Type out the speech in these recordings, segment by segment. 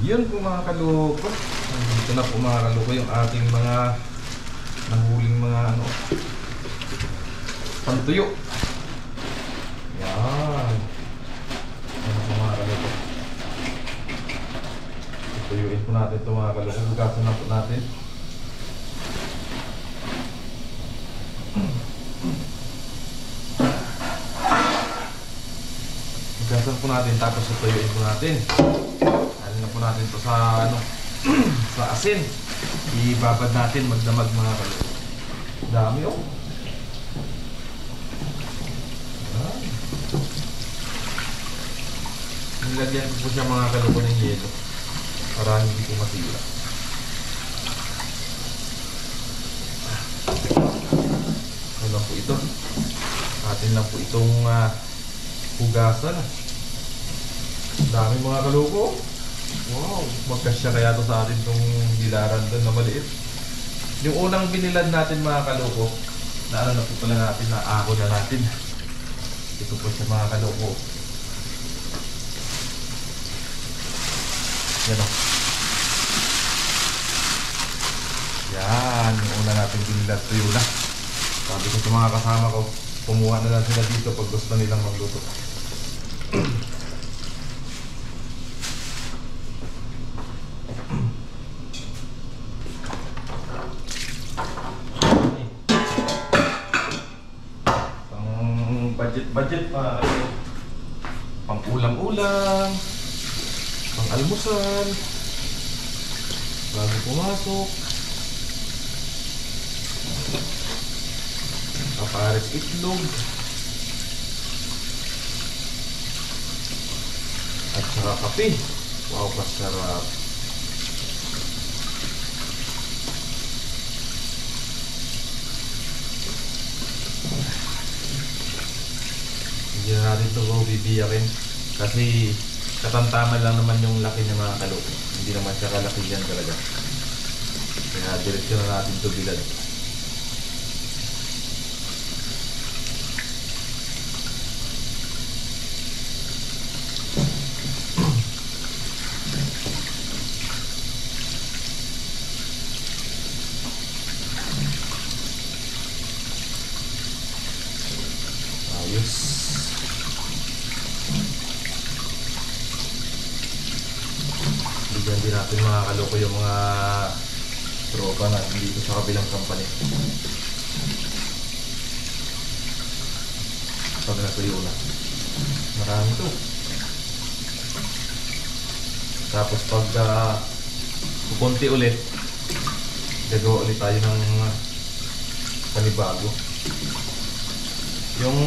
Yun po mga kaloko. Dito na po mga kaloko yung ating mga nahuling mga ano, pantuyo. Yan. Yan po mga kaloko. Tuyuin po natin ito mga kaloko. Bukasan na po natin. Bukasan po natin tapos tuyuin po natin. Alin na po natin ito sa ano, sa asin. Ibabad natin magdamag mga kaloko. Dami oh. Nilagyan ko po siya mga kaloko ng yelo para hindi ko masira. Ano lang po ito? Atin lang po itong hugasan. Dami mga kaloko. Wow, magkasya kaya to sa atin itong dilaran doon na maliit. Yung unang binilad natin mga kaloko, na ano na po pala natin, na ako na natin. Ito po siya mga kaloko. Yan o. Yan, yung una natin binilad tuyo na. Sabi ko sa mga kasama ko, kumuha na lang sila dito pag gusto nilang magluto. Budget pa, pang ulam-ulam, pang almusal, bago pumasok, kapares itlog, at saka kape. Wow, pasarap. Hindi na natin ito bibiyakin kasi katamtaman lang naman yung laki ng mga kaloko. Hindi naman siya kalaki yan talaga. Kaya direksyon na natin ito bilad. Ayos. Bigyan din natin mga kaloko yung mga tropa natin dito sa kabilang company. Pag natuyo na. Marami to. Tapos pag kukunti ulit, gagawa ulit tayo ng panibago. Yung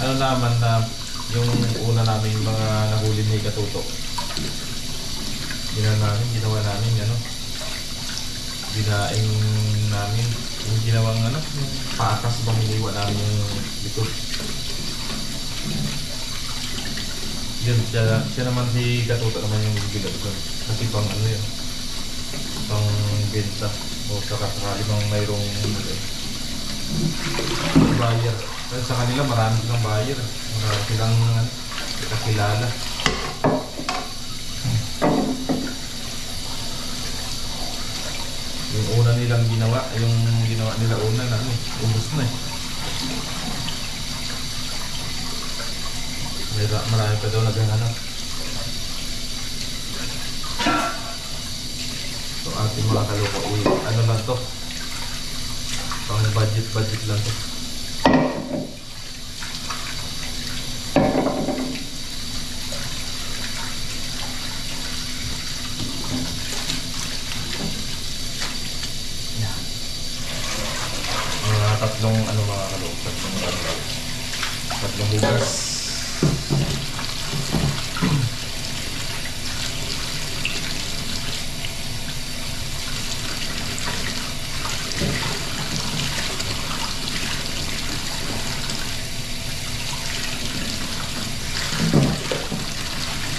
ano naman na yung una namin mga nahuli ni Katuto, ginawa namin ano, ginaing namin yung ginawang ano, yung patas bang iniwa namin yung likod. Yun, siya naman si Katuto naman yung bilad ko kasi pang ano yun, pang benta o sakasakali bang mayroong buyer. Kasi sa kanila marami silang buyer, marami silang kakilala. Yung una nilang ginawa, yung ginawa nila una na ubos na eh. Marami pa daw naghahanap. So ating mga kaloko, ano lang to, pang budget lang to. Yan. Tatlong ano mga kaloko, tatlong hugas.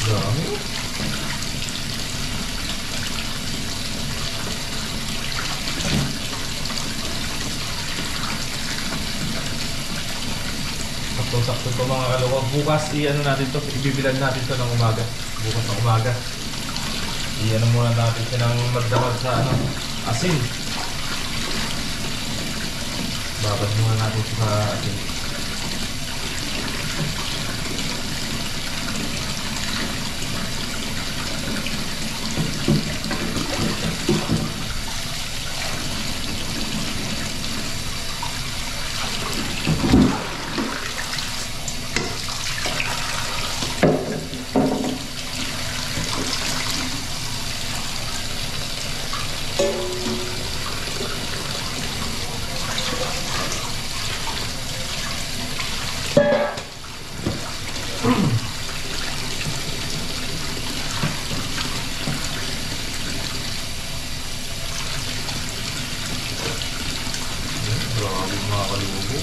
Dami. Sakto-sakto to mga kaloko. Bukas i-ano natin to, ibibilad natin to ng umaga. bukas na umaga. Iyan muna natin siya ng magdamag sa asin. Babad muna natin sa asin. Grabe mga kalubo.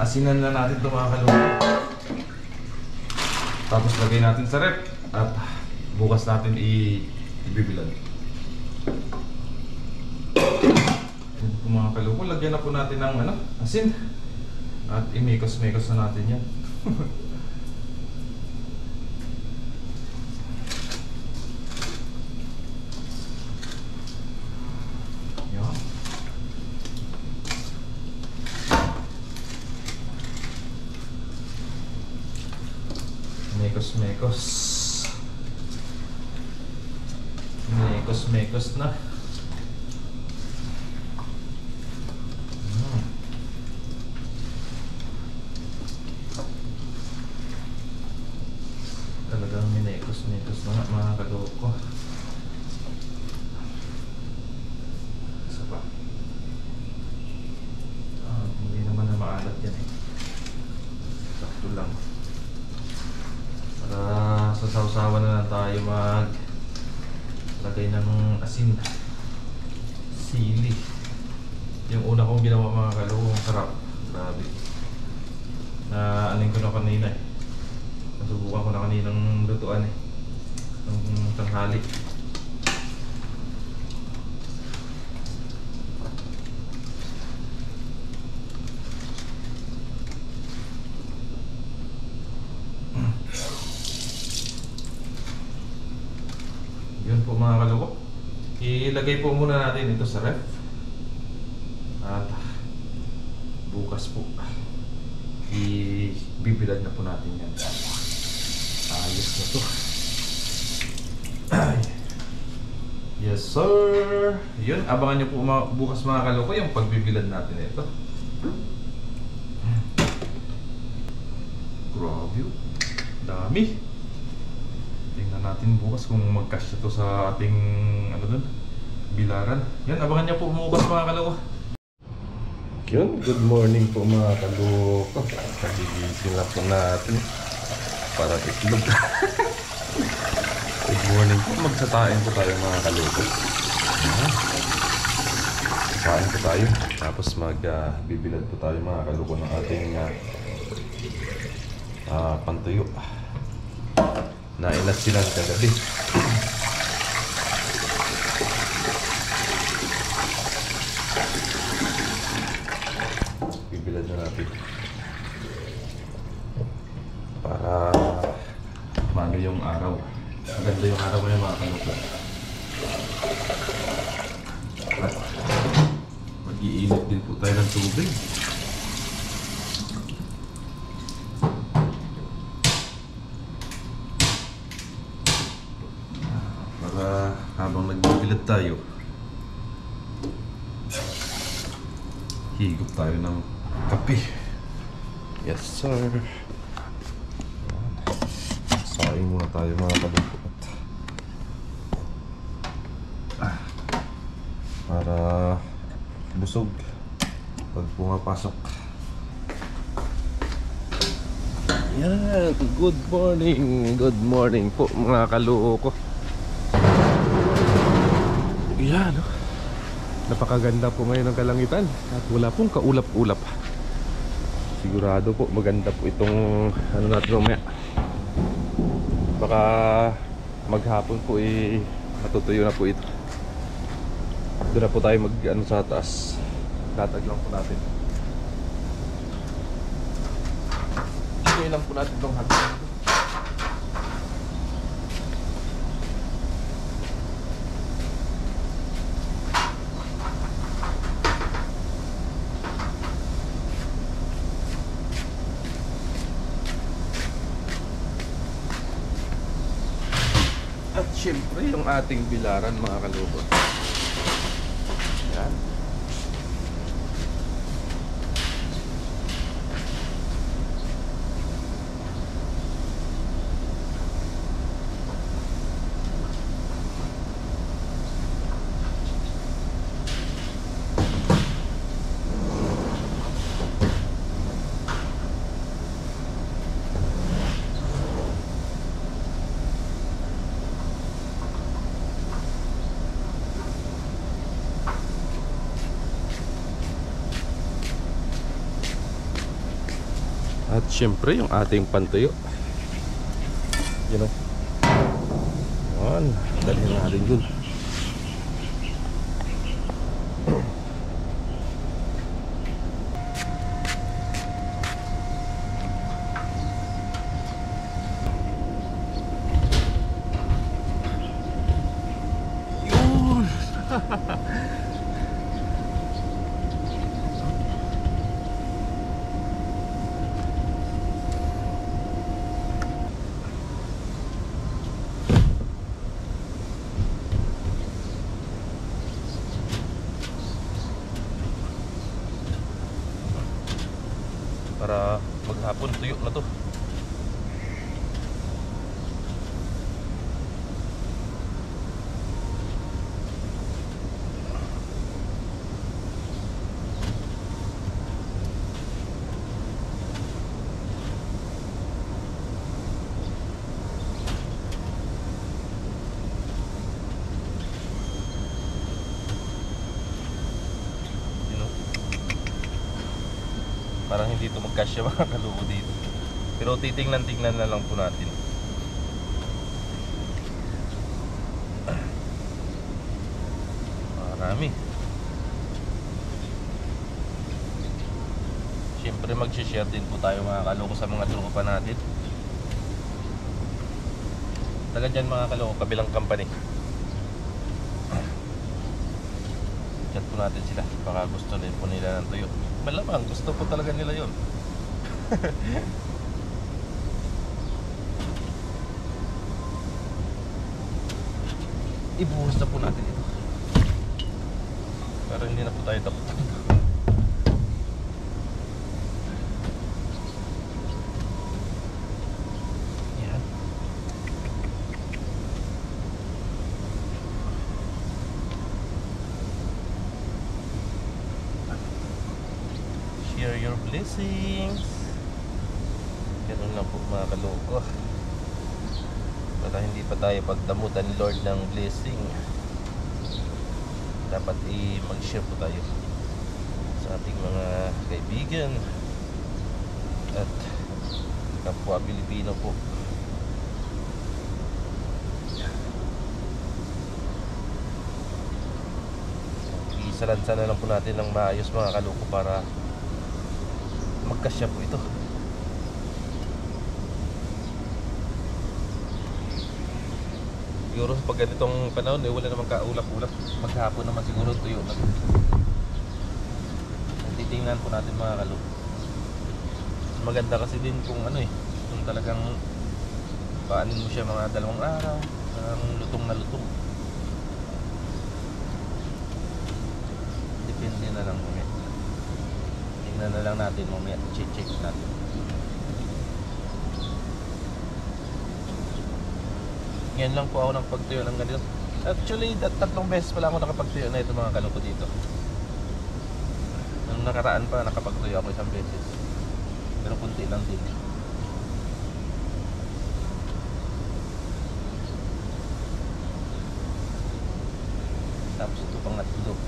Asinan na natin ito mga kalubo. Tapos lagay natin sa rep. At bukas natin ibibilad. Mga kalubo, lagyan na po natin ng asin. At imikos-mikos na natin yan. Mekos na. Talagang minekos na nga mga kaloko. Isa pa. Hindi naman na maalat yan eh. Sakto lang. Para sa sausawan na lang tayo lagay ng asin, sili. Yung una kong ginawa mga kaloko, sarap. Grabe. Anin ko na kanina eh. Nasubukan ko na kaninang lutuan eh. Ng tanghali. Yun po mga kaloko. Ilagay po muna natin ito sa ref. At bukas po ibibilad na po natin yan. Ayos na to. Yes sir. Yun, abangan nyo po bukas mga kaloko yung pagbibilad natin ito. Grabe. Dami. Tingnan natin bukas kung magkasya to sa ating bilaran. Yan, abangan niya po bukas mga kaloko. Yun, good morning po mga kaloko. Nagigising na po natin para itlog. Good morning po, magsatain po tayo mga kaloko. Kain po tayo, tapos magbibilad po tayo mga kaloko ng ating pantuyo na inasinan kagabi. Bibilad na natin para mano yung araw. Maganda yung araw ngayon mga kaloko. At mag-iinit din po tayo ng tubig. Habang nagbibilad tayo, higop tayo ng kape. Yes sir. Saing muna tayo mga kalungkot para busog pag pumapasok. Yan, good morning po mga kaloko. Yan, no? Napakaganda po ngayon ng kalangitan at wala pong kaulap-ulap. Sigurado po maganda po itong ano natin mamaya. Baka maghapon po matutuyo na po ito. Doon na po tayo mag ano sa taas. Latag lang po natin. Higay lang po natin itong hagdan. At syempre yung ating bilaran mga kalubot. Yan. At syempre yung ating pantuyo. Yan o. Yan. Dalhin natin dun. Yun. Para maghapon tuyo na to. Parang hindi ito magkasya mga kaluko dito. Pero titingnan-tingnan na lang po natin. Marami. Siyempre mag-share din po tayo mga kaluko sa mga trupa natin. Taga dyan mga kaluko, kabilang company. Chat po natin sila. Baka gusto rin po nila ng tuyo. Malamang gusto po talaga nila yun. Ibuhos na po natin ito para hindi na po tayo takot. Yan. Share your blessings. Ganun lang po mga kaloko. Para hindi pa tayo pagdamutan ni Lord ng blessing, dapat mag-share po tayo sa ating mga kaibigan at kapwa Pilipino po. Isalansa na lang po natin ng maayos mga kaloko para magkasya po ito. Siguro pag ganitong panahon wala namang kaulap-ulap. Maghapon naman siguro tuyo na. Titingnan po natin mga kalok. Maganda kasi din kung kung talagang paanin mo siya mga 2 araw, parang lutong na lutong. Depende na lang mamaya. Tingnan na lang natin mamaya, check natin. Yan lang po ako ng pagtuyo ng ganito. Actually, 3 beses pala ako nakapagtuyo na ito mga kaloko dito. Nung nakaraan pa, nakapagtuyo ako 1 beses. Pero kunti lang din. Tapos ito pang natlo.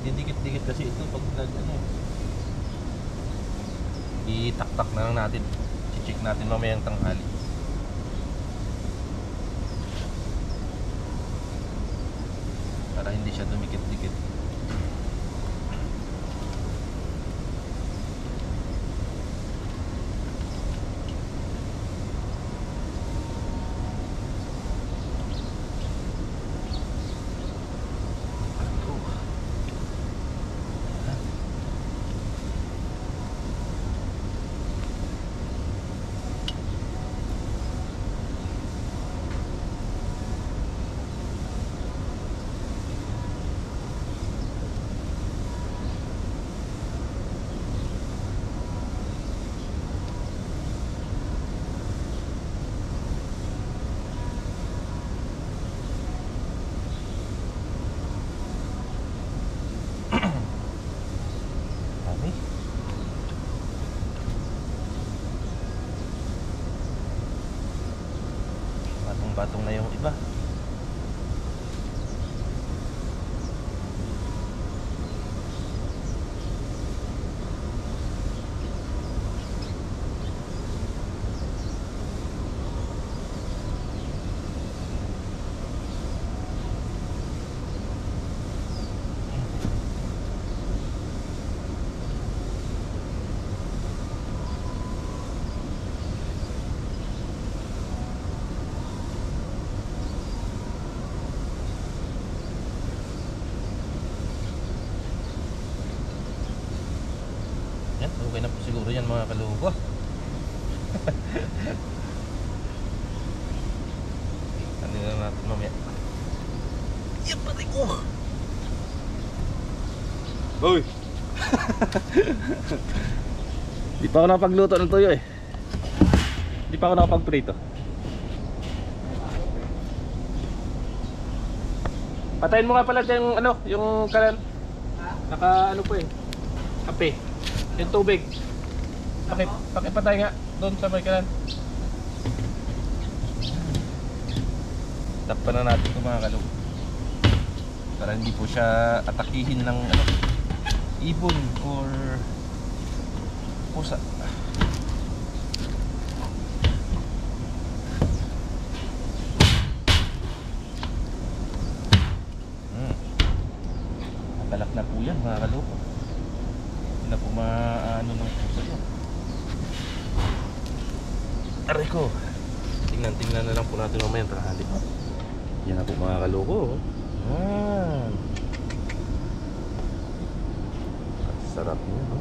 Didikit-dikit kasi ito pag ano, itaktak na lang natin. I-check natin mamayang tanghali. Para hindi siya dumikit-dikit. Batong na yung iba. Okay na po siguro yan mga kalugo. Ano na natin mamaya. Yan pati ko. Uy. Di pa ako nakapagluto ng tuyo eh. Di pa ako nakapagprito. Patayin mo nga pala yung ano, yung kalan. Naka ano po eh. Kape. Yung tubig. Pakipatay nga doon sa may kanan. Tap pa na natin ito mga kalug. Para hindi po siya atakihin ng ano, ibon or pusa. Nakalak na po yan mga kalug. Na po maano ng puso yun. Aray ko. Tingnan na lang po natin mamaya yung tanghali. Yan na po mga kaloko. Sarap niya, no?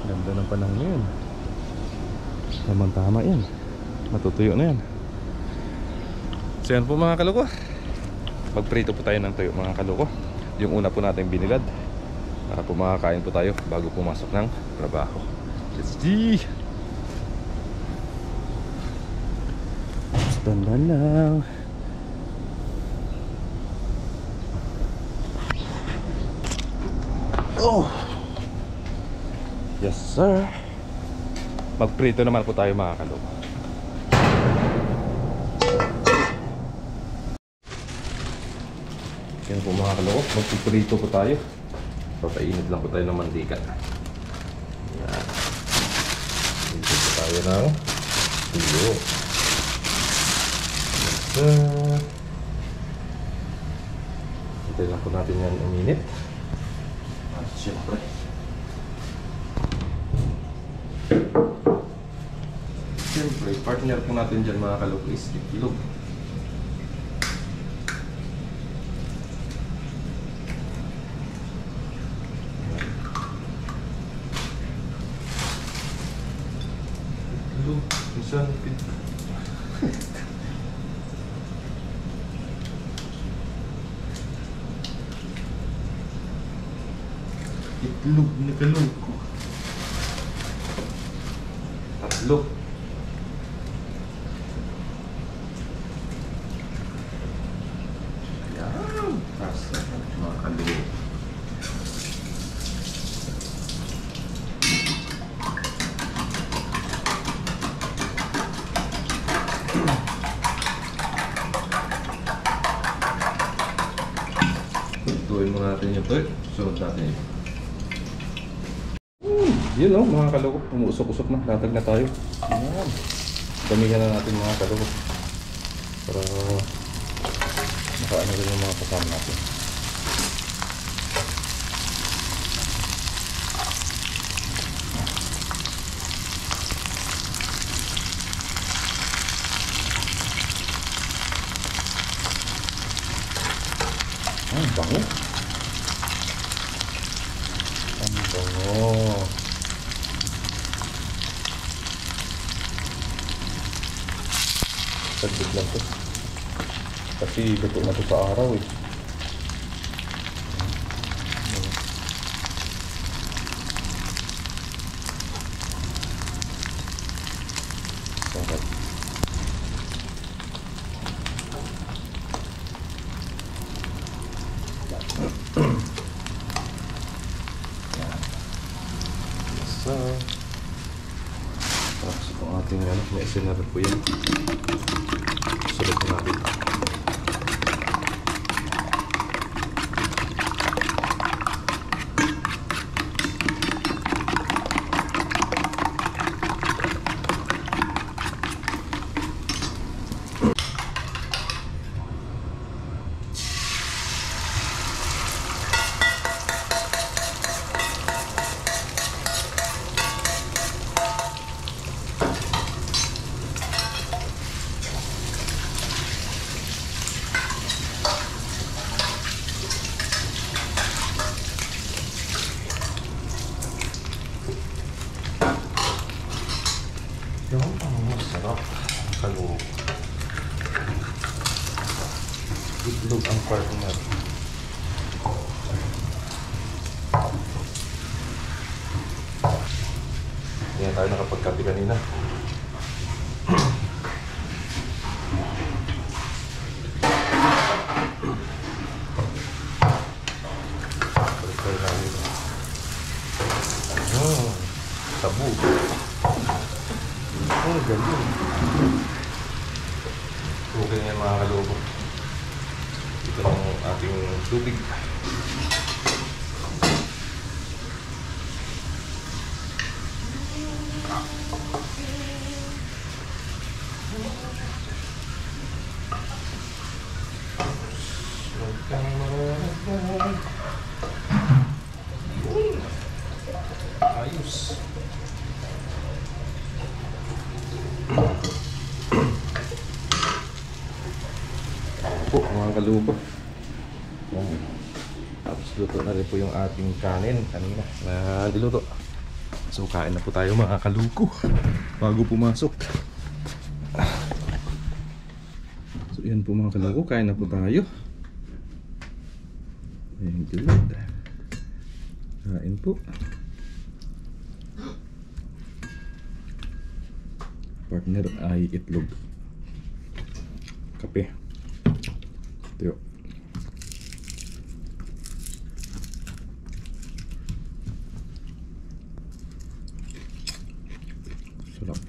Ganda ng panahon ngayon. Tama yan. Matutuyo na yan. So yan po mga kaloko. Magprito po tayo ng tuyo mga kaloko. Yung una po natin binilad para po makakain po tayo bago pumasok ng trabaho. Let's see. Dandan lang. Oh, yes sir. Magprito naman po tayo mga kaloko. Yan po mga kaloko, magpiprito po tayo. Papainit lang po tayo ng mantika. Yan. Dito po tayo ng tuyo. Hintay lang po natin yan uminit. At syempre partner po natin dyan mga kaloko is itlog. Itlog na kaloko. Tatlo. Yan. Asa mga kaloko. Tutuin mo natin yung toy. Sunod natin yun. Yun o, mga kalukok, umuusok-usok na, latag na tayo. Ayan. Damihan na natin mga kalukok para makaano rin yung mga kasama natin. Ang bango. Ang bango. Saglit lang to. Kasi luto na to sa araw eh. Sarap. So, tapos itong ating ano, may isinarap po yan. Sulit na natin. Yung masarap kaloob. Itlog ang partner. Yan tayo nakapagkapi kanina. Balik tayo namin. Tabu. Oh, galing. Okay nga mga kalobo. Ito ang ating tubig. Ayos. Po mga kalupo. Tapos luto na rin po yung ating kanin kanina na diluto. So kain na po tayo mga kaluko bago pumasok. So yan po mga kaluko, kain na po tayo. Ayan, good. Kain po. Partner ay itlog. Kape. Tiyo. Sarap.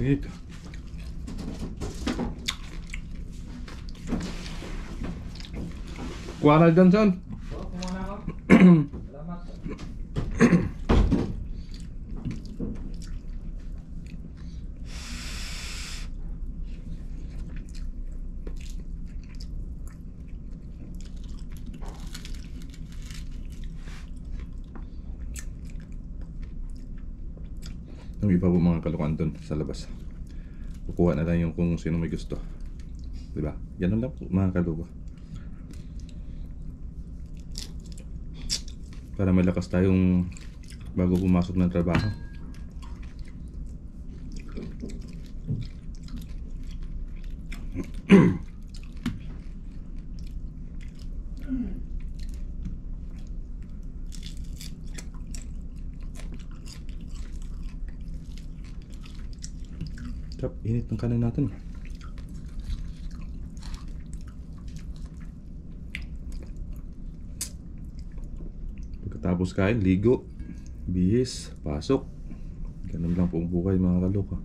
Gitu. Kuha na dyan, son. Kumuha na ako. Salamat. Yung iba po mga kalukuan doon sa labas. Kukuha na lang yung kung sino may gusto. Diba? Ganun lang po mga kaluko. Para malakas tayong bago pumasok ng trabaho. Tap, init ng kanin natin. Pagkatapos kain, ligo, bihis, pasok. Ganun lang po ang buhay mga kaloka.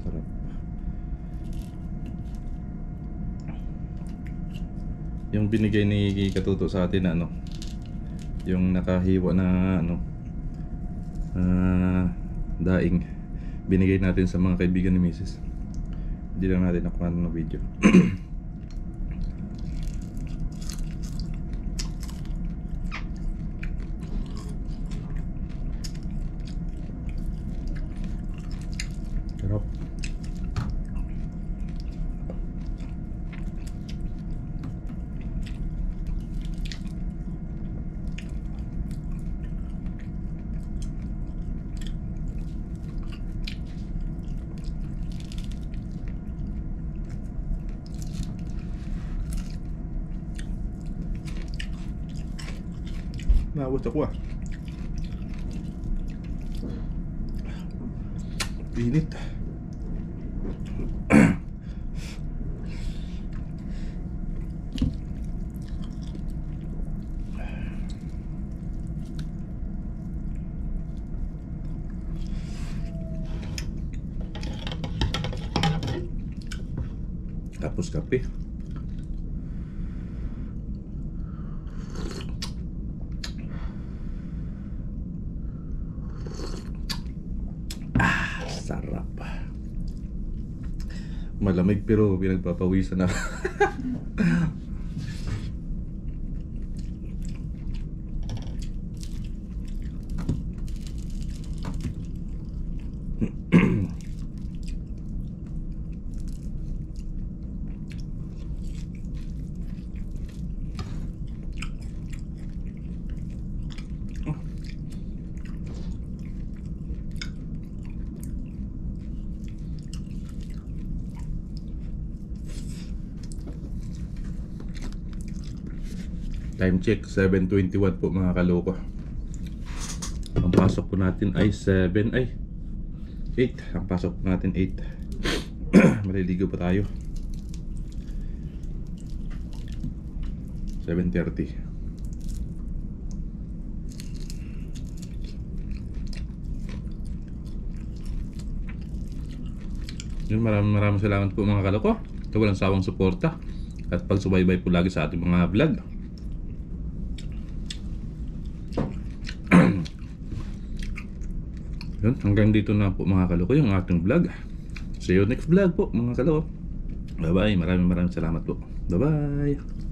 Sarap. Yung binigay ni Katuto sa atin na ano, yung nakahiwa na ano, daing, binigay natin sa mga kaibigan ni Mrs. Hindi lang natin nakuha ng video. Sarap. Nawat ako ah. Init. Tapos kape. Sarap. Malamig pero pinagpapawisan na. Time check, 7:21 po mga kaloko. Ang pasok po natin ay 8. Ang pasok po natin 8. Maliligo pa tayo. 7:30. Yun, maraming salamat po mga kaloko. Ito walang sawang suporta at pagsubaybay po lagi sa ating mga vlog. Yun, hanggang dito na po mga kaloko yung ating vlog. See you next vlog po mga kaloko. Bye bye, maraming salamat po. Bye bye.